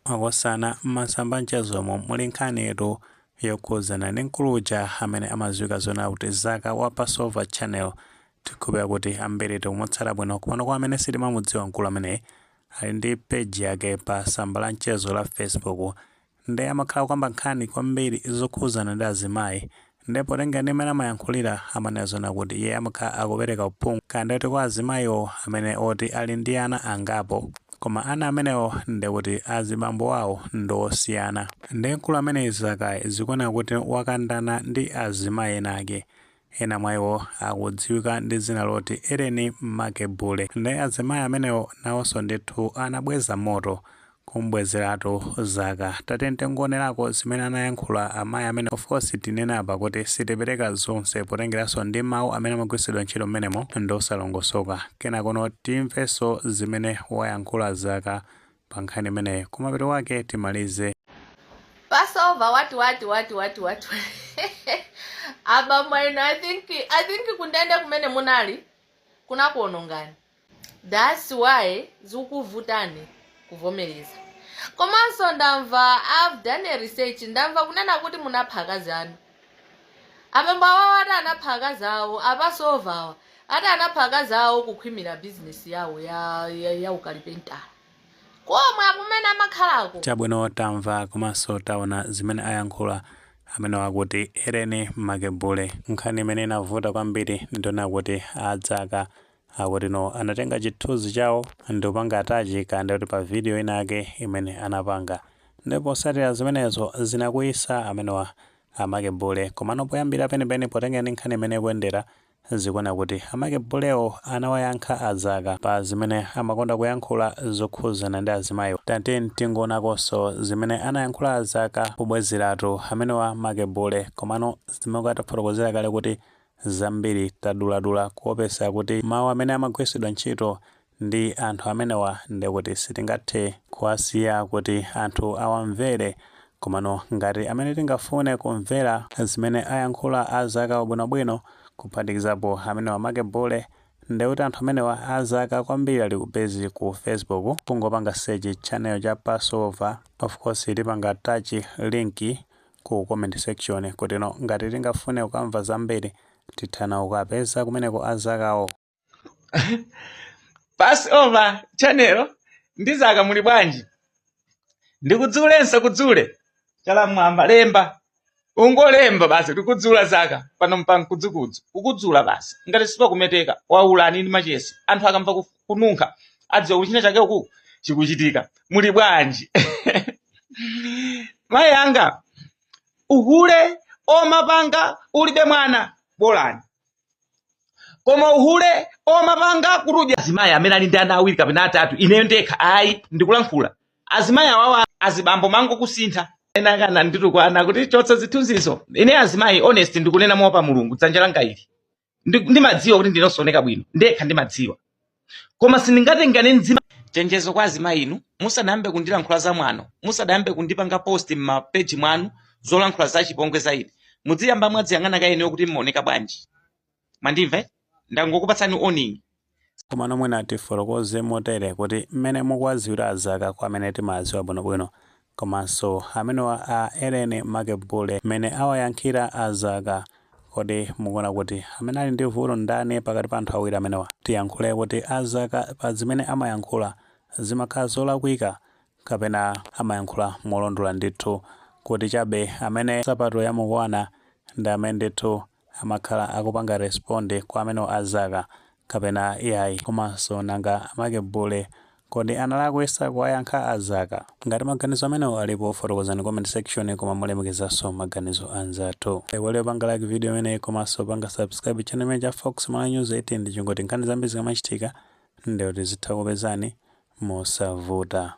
Wakosana masamba mchezomo muli nkhani yetu yokhuzana ndi nkuluja amene amadziwika zona kuti Zaka wa Passover Channel. Tikupeza kuti ambiri tikumutsala bwino komano kwa amene sitimamudziwa mkulu amene ali ndi page yake pa tsamba la mchezo la Facebook ndi amakhala kwamba nkhani kwambiri zokhuzana ndi azimayi ndipo tenga ndi amene amayankhulira amanena zona kuti iye amakhala akupereka uphungu kandi kwa azimayiwo amene oti ali ndi ana angapo koma ana amenewo ndi kuti azibambo awo ndosiyana ndi mkulu amene Zaka zikuona kuti wakandana ndi azimayi enake ena mwayiwo akudziwika ndi dzina loti Ellen Makebule ndi azimayi amenewo nawonso ndithu anabweza moto kumbwezeratu Zaka tatente ngonerako zimene anayankhula amayi amene of course tinena apa kuti sitipereka zonse potengeranso ndi mawu amene amagwiritsidwa ntchito mmenemo ndosalongosoka kenakono timvenso zimene wayankhula Zaka pa nkhani imeneyi kumapeto wake timalize. Passover what abambo ino I think kundende kumene munali kuna kuonongani. That's why zikuvutani kuvomereza. Komanso ndamva I've done a research ndamva kunena kuti munaphaka zanu. Abambo awo ati anaphaka zawo apasovawa ati anaphaka zawo kukhwimira business yawo ya ukalipentala. Komwe akumene amakhalako chabwino tamva komanso taona zimene ayankhula amene wakuti Ellen Makebule nkhani imene inavuta kwambiri ndona kuti Zaka akuti no anatenga chithunzi chawo ndikupanga atachi kandi kuti pa video inake imene anapanga ndipo satira zimenezo zinakuyisa amene wa Makebule komano poyambira penipeni potenga ndi nkhani imene kuyendera zikuona kuti Makebulewo anawayankha Zaka pa zimene amakonda kuyankhula zokhuzana ndi azimayi tante tingonakonso zimene anayankhula Zaka pobwezeratu amene wa Makebule komano zimene atafotokozera kale kuti zambiri taduladula kuopesa kuti mawu amene amagwiritsidwa ntchito ndi anthu amenewa ndi kuti sitingathe kuwasiya kuti anthu awamvere komano ngati amene tingafune kumvera zimene ayankhula Zaka bwinobwino kuphatikizapo amene wa Makebule ndi kuti anthu amenewa Zaka kwambiri ali kupezi ku Facebook kungopanga search channel cha Passover of course tipanga touch link ku comment section kuti no ngati tingafune kukamva zambiri tithana ukapeza kumeneko Zakawo. Passover Channel ndi Zaka muli bwanji ndikudzulenso kudzule chala mwamba lemba ungolemba basi tikudzula Zaka pano mpanga kudzukudzu ukudzula basi ngati sipa kumeteka waulani ndi machesi anthu akamva kununkha adziwa kuchina chake uku chikuchitika muli bwanji. Mayi anga uhule omapanga ulibe mwana bolani koma uhule omapanga kudya azimayi amene ali ndi ana awiri kapena atatu ineyo ndekha ayi ndikulankhula azimayi awawa azibambo mango kusintha ena kana nditukwana kuti chotsa zithunzizo ine azimayi honest ndikunena mopa Mulungu dzanja langa ili ndimadziwa kuti ndinosoneka bwino ndekha ndimadziwa koma sindingatengane nzima chenjezo kwa azimayi inu musadayambe kundilankhula za mwano musadayambe kundipanga post m'mapeji mwanu zolankhula za chipongwe zaidi mudziyamba mwadziyang'ana kayeneyo kuti mmaoneka bwanji mandimve ndangokupatsani warning komano mwina tifolokoze motere kuti mmene mukuwadziwira Zaka kwa amene timadziwa bwinobwino komanso amene wa Ellen Makebule mmene awayankhira Zaka kodi mukuona kuti amene ali ndi vuto ndani pakati pa anthu awiri amenewa tiyankhule kuti Zaka pa zimene amayankhula zimakhala zolakwika kapena amayankhula molondola ndithu kuti chabe amene sapato yamukwana ndi amene ndithu amakhala akupanga responde kwa amene wa Zaka kapena iyayi komanso nanga Makebule kodi analakwisa kuwayankha Zaka ngati maganizo amenewo alipo fotokozani comment section koma mulemekezanso maganizo anzathu wale panga like video imeneyi komanso panga subscribe channel imene cha Fox Malawi News 18 ndi chingoti nkhani zambiri zikamachitika ndi kuti zitha kupezani mosavuta.